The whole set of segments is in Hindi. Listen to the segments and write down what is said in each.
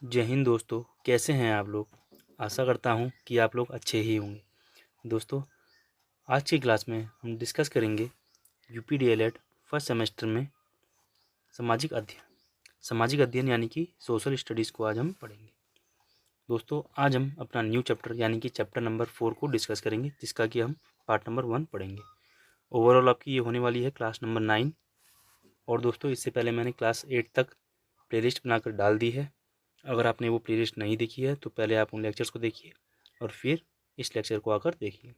जय हिंद दोस्तों, कैसे हैं आप लोग। आशा करता हूं कि आप लोग अच्छे ही होंगे। दोस्तों, आज की क्लास में हम डिस्कस करेंगे यूपी डीएलएड फर्स्ट सेमेस्टर में सामाजिक अध्ययन यानी कि सोशल स्टडीज़ को आज हम पढ़ेंगे। दोस्तों, आज हम अपना न्यू चैप्टर यानी कि चैप्टर नंबर 4 को डिस्कस करेंगे, जिसका कि हम पार्ट नंबर 1 पढ़ेंगे। ओवरऑल आपकी ये होने वाली है क्लास नंबर 9। और दोस्तों, इससे पहले मैंने क्लास 8 तक प्लेलिस्ट बनाकर डाल दी है। अगर आपने वो प्लेलिस्ट नहीं देखी है तो पहले आप उन लेक्चर्स को देखिए और फिर इस लेक्चर को आकर देखिए।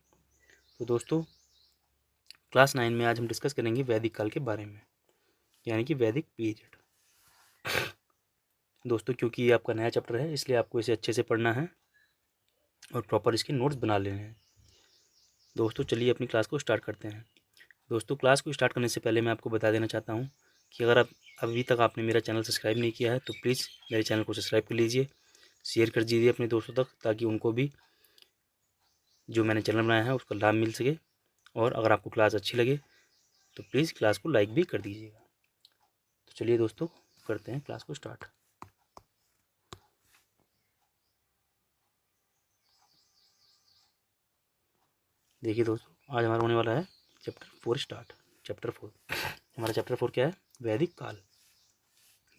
तो दोस्तों, क्लास 9 में आज हम डिस्कस करेंगे वैदिक काल के बारे में, यानी कि वैदिक पीरियड। दोस्तों, क्योंकि ये आपका नया चैप्टर है, इसलिए आपको इसे अच्छे से पढ़ना है और प्रॉपर इसके नोट्स बना लेने हैं। दोस्तों, चलिए अपनी क्लास को स्टार्ट करते हैं। दोस्तों, क्लास को स्टार्ट करने से पहले मैं आपको बता देना चाहता हूँ कि अगर आप अभी तक आपने मेरा चैनल सब्सक्राइब नहीं किया है तो प्लीज़ मेरे चैनल को सब्सक्राइब कर लीजिए, शेयर कर दीजिए अपने दोस्तों तक, ताकि उनको भी जो मैंने चैनल बनाया है उसका लाभ मिल सके। और अगर आपको क्लास अच्छी लगे तो प्लीज़ क्लास को लाइक भी कर दीजिएगा। तो चलिए दोस्तों, करते हैं क्लास को स्टार्ट। देखिए दोस्तों, आज हमारा होने वाला है चैप्टर 4 स्टार्ट। चैप्टर 4, हमारा चैप्टर 4 क्या है? वैदिक काल,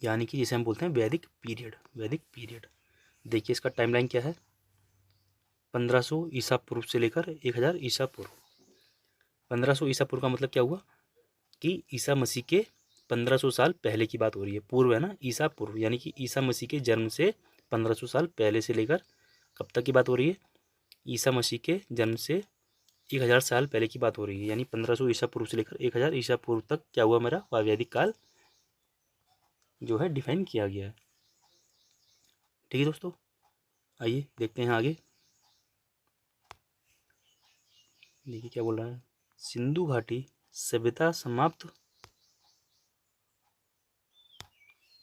यानी कि जिसे हम बोलते हैं वैदिक पीरियड। वैदिक पीरियड, देखिए इसका टाइमलाइन क्या है। 1500 ईसा पूर्व से लेकर 1000 ईसा पूर्व। 1500 ईसा पूर्व का मतलब क्या हुआ कि ईसा मसीह के 1500 साल पहले की बात हो रही है। पूर्व है ना, ईसा पूर्व, यानी कि ईसा मसीह के जन्म से 1500 साल पहले से लेकर कब तक की बात हो रही है? ईसा मसीह के जन्म से 1000 साल पहले की बात हो रही है, यानी 1500 ईसा पूर्व से लेकर 1000 ईसा पूर्व तक क्या हुआ? मेरा वैदिक काल जो है डिफाइन किया गया है। ठीक है दोस्तों, आइए देखते हैं आगे। देखिए क्या बोल रहा है। सिंधु घाटी सभ्यता समाप्त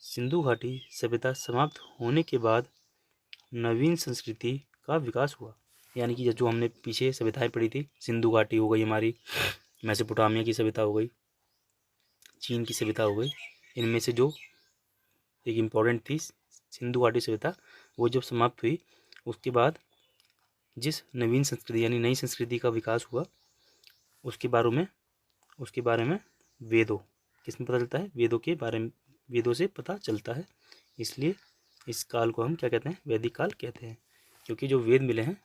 सिंधु घाटी सभ्यता समाप्त होने के बाद नवीन संस्कृति का विकास हुआ। यानी कि जो हमने पीछे सभ्यताएं पढ़ी थी, सिंधु घाटी हो गई हमारी, मेसोपोटामिया की सभ्यता हो गई, चीन की सभ्यता हो गई, इनमें से जो एक इम्पॉर्टेंट थी सिंधु घाटी सभ्यता, वो जब समाप्त हुई उसके बाद जिस नवीन संस्कृति यानी नई संस्कृति का विकास हुआ उसके बारे में वेदों, किसमें पता चलता है? वेदों के बारे में, वेदों से पता चलता है। इसलिए इस काल को हम क्या कहते हैं? वैदिक काल कहते हैं। क्योंकि जो वेद मिले हैं,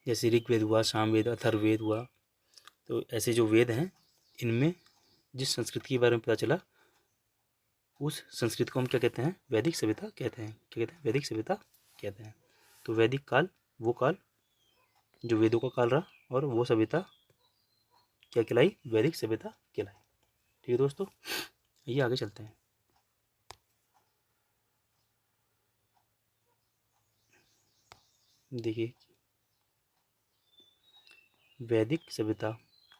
जैसे ऋग्वेद हुआ, सामवेद, अथर्ववेद हुआ, तो ऐसे जो वेद हैं इनमें जिस संस्कृति के बारे में पता चला उस संस्कृति को हम क्या कहते हैं? वैदिक सभ्यता कहते हैं। क्या कहते हैं? वैदिक सभ्यता कहते हैं। तो वैदिक काल वो काल जो वेदों का काल रहा, और वो सभ्यता क्या कहलाई? वैदिक सभ्यता कहलाई। ठीक है दोस्तों, ये आगे चलते हैं। देखिए, वैदिक सभ्यता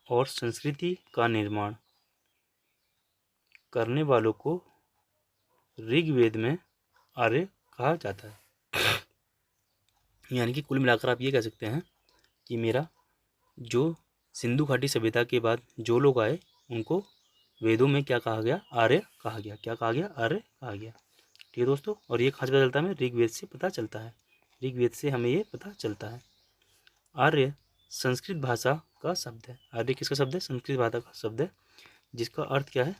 और संस्कृति का निर्माण करने वालों को ऋग्वेद में आर्य कहा जाता है। यानी कि कुल मिलाकर आप ये कह सकते हैं कि मेरा जो सिंधु घाटी सभ्यता के बाद जो लोग आए उनको वेदों में क्या कहा गया? आर्य कहा गया। क्या कहा गया? आर्य कहा गया। ठीक है दोस्तों, और ये कहाँ से पता चलता है? हमें ऋग्वेद से पता चलता है। ऋग्वेद से हमें ये पता चलता है। आर्य संस्कृत भाषा का शब्द है। आर्य किसका शब्द है? संस्कृत भाषा का शब्द है, जिसका अर्थ क्या है?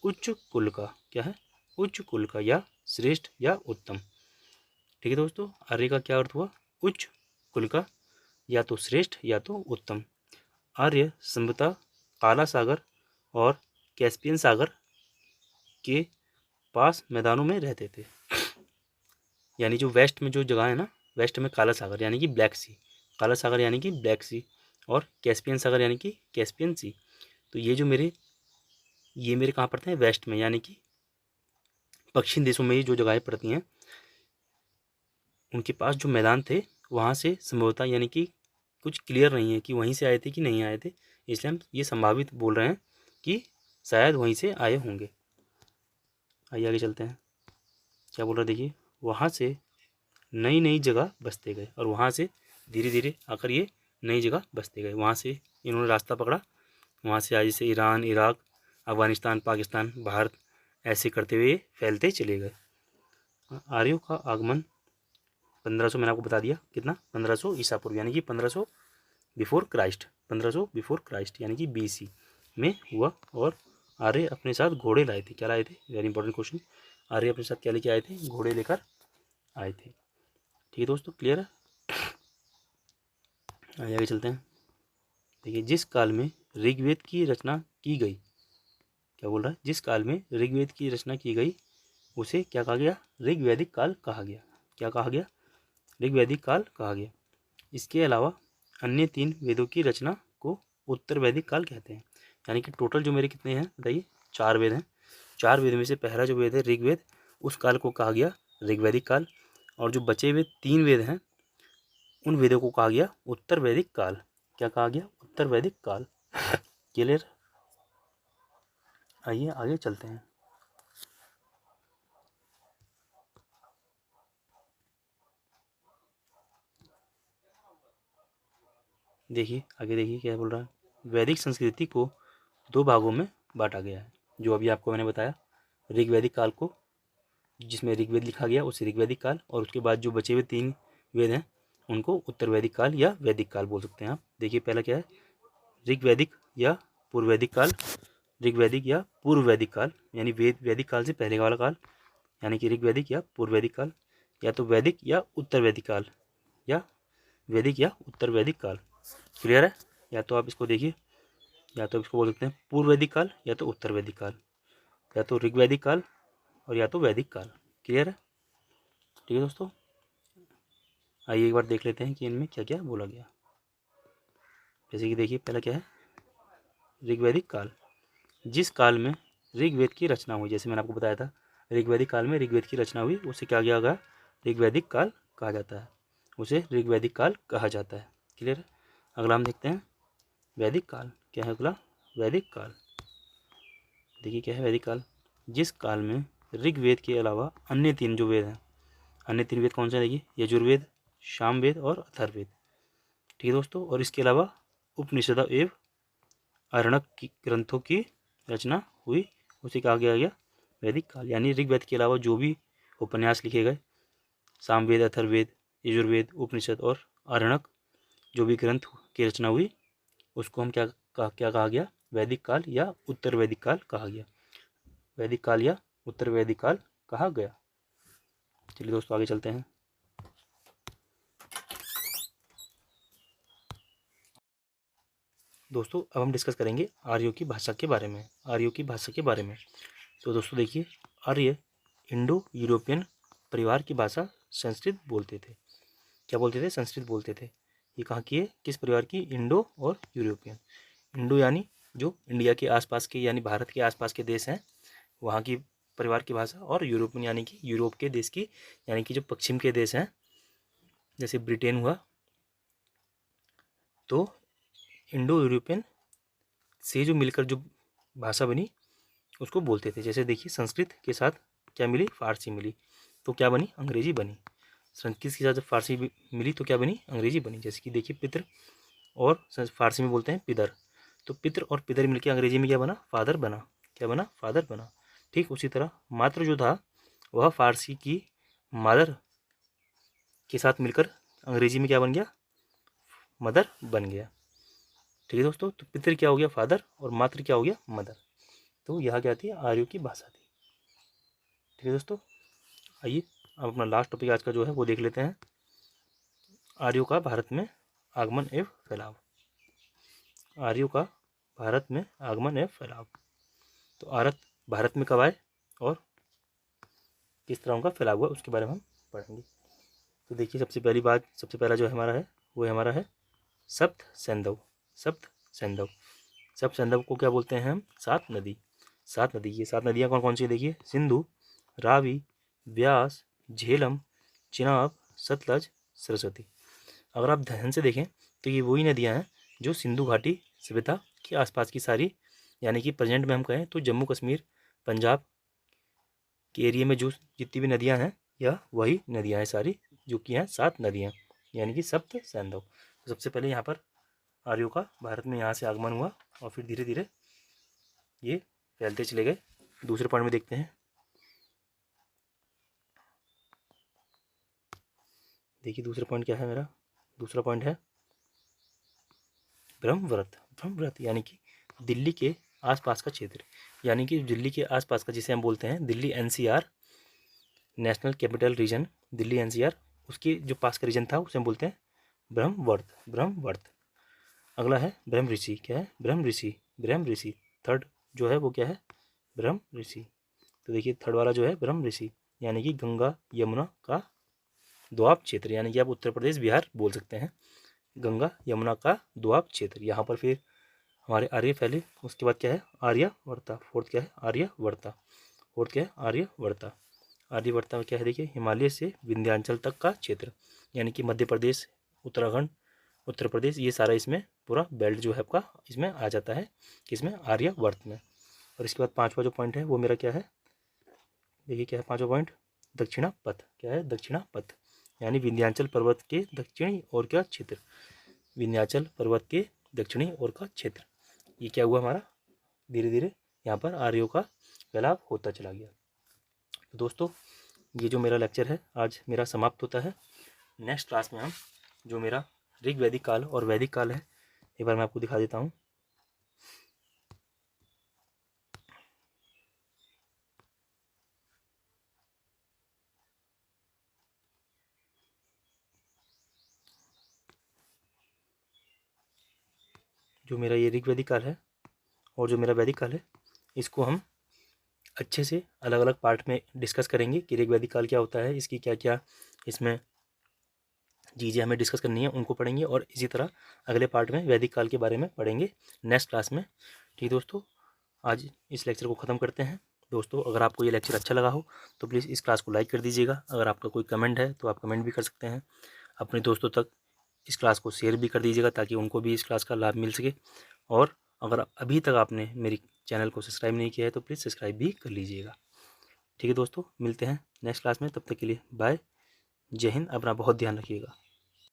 उच्च कुल का। क्या है? उच्च कुल का, या श्रेष्ठ या उत्तम। ठीक है दोस्तों, आर्य का क्या अर्थ हुआ? उच्च कुल का, या तो श्रेष्ठ या तो उत्तम। आर्य संभवतः काला सागर और कैस्पियन सागर के पास मैदानों में रहते थे। यानी जो वेस्ट में जो जगह है ना, वेस्ट में काला सागर यानी कि ब्लैक सी, काला सागर यानी कि ब्लैक सी, और कैस्पियन सागर यानी कि कैस्पियन सी। तो ये मेरे कहाँ पड़ते हैं? वेस्ट में, यानी कि पश्चिम देशों में ये जो जगहें पड़ती हैं उनके पास जो मैदान थे वहाँ से संभवतः, यानी कि कुछ क्लियर नहीं है कि वहीं से आए थे कि नहीं आए थे, इसलिए हम ये संभावित बोल रहे हैं कि शायद वहीं से आए होंगे। आइए आगे चलते हैं। क्या बोल रहा है? देखिए, वहाँ से नई नई जगह बसते गए, और वहाँ से धीरे धीरे आकर ये नई जगह बसते गए। वहाँ से इन्होंने रास्ता पकड़ा, वहाँ से आज जैसे ईरान, इराक, अफ़गानिस्तान, पाकिस्तान, भारत, ऐसे करते हुए फैलते चले गए। आर्यों का आगमन 1500 मैंने आपको बता दिया कितना, 1500 ईसा पूर्व यानी कि 1500 बिफोर क्राइस्ट, 1500 बिफोर क्राइस्ट यानी कि BC में हुआ। और आर्य अपने साथ घोड़े लाए थे। क्या लाए थे? Very important question. आर्य अपने साथ क्या लेके आए थे? घोड़े लेकर आए थे। ठीक है दोस्तों, क्लियर है? आगे चलते हैं। देखिए, जिस काल में ऋग्वेद की रचना की गई, क्या बोल रहा है? जिस काल में ऋग्वेद की रचना की गई उसे क्या कहा गया? ऋग्वैदिक काल कहा गया। क्या कहा गया? ऋग्वैदिक काल कहा गया। इसके अलावा अन्य 3 वेदों की रचना को उत्तर वैदिक काल कहते हैं। यानी कि टोटल जो मेरे कितने हैं बताइए? 4 वेद हैं। 4 वेद में से पहला जो वेद है ऋग्वेद, उस काल को कहा गया ऋग्वैदिक काल। और जो बचे हुए 3 वेद हैं उन वेदों को कहा गया उत्तर वैदिक काल। क्या कहा गया? उत्तर वैदिक काल। क्लियर? आइए आगे चलते हैं। देखिए आगे, देखिए क्या बोल रहा है। वैदिक संस्कृति को 2 भागों में बांटा गया है। जो अभी आपको मैंने बताया, ऋग्वैदिक काल को, जिसमें ऋग्वेद लिखा गया उसे ऋग्वैदिक काल, और उसके बाद जो बचे हुए 3 वेद हैं उनको उत्तर वैदिक काल या वैदिक काल बोल सकते हैं आप। देखिए पहला क्या है? ऋग्वैदिक या पूर्व वैदिक काल। ऋग्वैदिक या पूर्व वैदिक काल यानी वैदिक काल से पहले वाला काल, यानी कि ऋग्वैदिक या पूर्व वैदिक काल। या तो वैदिक या उत्तर वैदिक काल, या वैदिक या उत्तर वैदिक काल। क्लियर है? या तो आप इसको देखिए, या तो इसको बोल सकते हैं पूर्व वैदिक काल या तो उत्तर वैदिक काल, या तो ऋग्वैदिक काल और या तो वैदिक काल। क्लियर है? ठीक है दोस्तों, आइए एक बार देख लेते हैं कि इनमें क्या क्या बोला गया। जैसे कि देखिए पहला क्या है? ऋग्वैदिक काल। जिस काल में ऋग्वेद की रचना हुई, जैसे मैंने आपको बताया था ऋग्वैदिक काल में ऋग्वेद की रचना हुई, उसे क्या किया गया? ऋग्वैदिक काल कहा जाता है। उसे ऋग्वैदिक काल कहा जाता है। क्लियर है? अगला हम देखते हैं वैदिक काल। क्या है अगला? वैदिक काल। देखिए क्या है वैदिक काल? जिस काल में ऋग्वेद के अलावा अन्य 3 जो वेद हैं, अन्य 3 वेद कौन से? देखिए यजुर्वेद, सामवेद और अथर्ववेद। ठीक है दोस्तों, और इसके अलावा उपनिषद एवं आरण्यक की ग्रंथों की रचना हुई, उसे कहा गया वैदिक काल। यानी ऋग्वेद के अलावा जो भी उपन्यास लिखे गए, सामवेद, अथर्ववेद, यजुर्वेद, उपनिषद और आरण्यक जो भी ग्रंथ की रचना हुई, उसको हम क्या कहा गया? वैदिक काल या उत्तर वैदिक काल कहा गया। वैदिक काल या उत्तर वैदिक काल कहा गया। चलिए दोस्तों आगे चलते हैं। दोस्तों अब हम डिस्कस करेंगे आर्यों की भाषा के बारे में। आर्यों की भाषा के बारे में तो दोस्तों देखिए, आर्य इंडो यूरोपियन परिवार की भाषा संस्कृत बोलते थे। क्या बोलते थे? संस्कृत बोलते थे। ये कहाँ की है? किस परिवार की? इंडो और यूरोपियन। इंडो यानी जो इंडिया के आसपास के यानी भारत के आसपास के देश हैं वहाँ की परिवार की भाषा, और यूरोपियन यानी कि यूरोप के देश की, यानी कि जो पश्चिम के देश हैं जैसे ब्रिटेन हुआ, तो इंडो यूरोपियन से जो मिलकर जो भाषा बनी उसको बोलते थे। जैसे देखिए संस्कृत के साथ क्या मिली? फारसी मिली, तो क्या बनी? अंग्रेजी बनी। संस्कृत के साथ जब फारसी मिली तो क्या बनी? अंग्रेजी बनी। जैसे कि देखिए पितृ, और फारसी में बोलते हैं पिदर, तो पितृ और पिदर मिलकर अंग्रेजी में क्या बना? फादर बना। क्या बना? फादर बना। ठीक उसी तरह मातृ जो था वह फारसी की मदर के साथ मिलकर अंग्रेजी में क्या बन गया? मदर बन गया। ठीक है दोस्तों, तो पितृ क्या हो गया? फादर, और मातृ क्या हो गया? मदर। तो यह क्या थी? आर्यों की भाषा थी। ठीक है दोस्तों, आइए अब अपना लास्ट टॉपिक आज का जो है वो देख लेते हैं, आर्यों का भारत में आगमन एवं फैलाव। आर्यों का भारत में आगमन एवं फैलाव। तो भारत में कब आए और किस तरह उनका फैलाव हुआ उसके बारे में हम पढ़ेंगे। तो देखिए सबसे पहली बात, सबसे पहला जो हमारा है वो हमारा है सप्त सैंधव। सप्त सैंधव, सप्त सैंधव को क्या बोलते हैं हम? 7 नदी। 7 नदी, ये 7 नदियाँ कौन कौन सी? देखिए सिंधु, रावी, व्यास, झेलम, चिनाब, सतलज, सरस्वती। अगर आप ध्यान से देखें तो ये वही नदियाँ हैं जो सिंधु घाटी सभ्यता के आसपास की सारी, यानी कि प्रेजेंट में हम कहें तो जम्मू कश्मीर, पंजाब के एरिया में जो जितनी भी नदियाँ हैं यह वही नदियाँ हैं सारी, जो कि हैं 7 नदियाँ, यानी कि सप्त सैंधव। तो सबसे पहले यहाँ पर आर्यों का भारत में यहाँ से आगमन हुआ और फिर धीरे धीरे ये फैलते चले गए दूसरे पॉइंट में देखते हैं। देखिए दूसरा पॉइंट क्या है मेरा, दूसरा पॉइंट है ब्रह्मव्रत। ब्रह्मव्रत यानी कि दिल्ली के आसपास का क्षेत्र, यानी कि दिल्ली के आसपास का, जिसे हम बोलते हैं Delhi NCR, national capital region, Delhi NCR, उसके जो पास का रीजन था उसे हम बोलते हैं ब्रह्मवर्त। ब्रह्मवर्त। अगला है ब्रह्म ऋषि। क्या है? ब्रह्म ऋषि। ब्रह्म ऋषि थर्ड जो है वो क्या है? ब्रह्म ऋषि। तो देखिए थर्ड वाला जो है ब्रह्म ऋषि, यानी कि गंगा यमुना का दोआब क्षेत्र, यानी कि आप उत्तर प्रदेश बिहार बोल सकते हैं। गंगा यमुना का दोआब क्षेत्र, यहाँ पर फिर हमारे आर्य फैले। उसके बाद क्या है? आर्यवर्ता। फोर्थ क्या है? आर्यवर्ता। फोर्थ क्या है? आर्यवर्ता। आर्यवर्ता में क्या है? देखिए हिमालय से विंध्याचल तक का क्षेत्र, यानी कि मध्य प्रदेश, उत्तराखंड, उत्तर प्रदेश, ये सारा इसमें पूरा बेल्ट जो है आपका इसमें आ जाता है, किसमें? आर्यवर्त में। और इसके बाद पांचवा जो पॉइंट है वो मेरा क्या है? देखिए क्या है पांचवा पॉइंट? दक्षिणा पथ। क्या है? दक्षिणा पथ, यानी विंध्याचल पर्वत के दक्षिणी ओर का क्षेत्र। विंध्याचल पर्वत के दक्षिणी ओर का क्षेत्र, ये क्या हुआ हमारा? धीरे धीरे यहाँ पर आर्यों का फैलाव होता चला गया। तो दोस्तों ये जो मेरा लेक्चर है आज मेरा समाप्त होता है। नेक्स्ट क्लास में हम जो मेरा ऋग वैदिक काल और वैदिक काल है, एक बार मैं आपको दिखा देता हूँ। जो मेरा ये ऋग वैदिक काल है और जो मेरा वैदिक काल है, इसको हम अच्छे से अलग अलग पार्ट में डिस्कस करेंगे कि ऋग वैदिक काल क्या होता है, इसकी क्या क्या इसमें चीज़ें हमें डिस्कस करनी है उनको पढ़ेंगे, और इसी तरह अगले पार्ट में वैदिक काल के बारे में पढ़ेंगे नेक्स्ट क्लास में। ठीक दोस्तों, आज इस लेक्चर को ख़त्म करते हैं। दोस्तों अगर आपको ये लेक्चर अच्छा लगा हो तो प्लीज़ इस क्लास को लाइक कर दीजिएगा। अगर आपका कोई कमेंट है तो आप कमेंट भी कर सकते हैं। अपने दोस्तों तक इस क्लास को शेयर भी कर दीजिएगा ताकि उनको भी इस क्लास का लाभ मिल सके। और अगर अभी तक आपने मेरी चैनल को सब्सक्राइब नहीं किया है तो प्लीज़ सब्सक्राइब भी कर लीजिएगा। ठीक है दोस्तों, मिलते हैं नेक्स्ट क्लास में, तब तक के लिए बाय। जय हिंद। अपना बहुत ध्यान रखिएगा।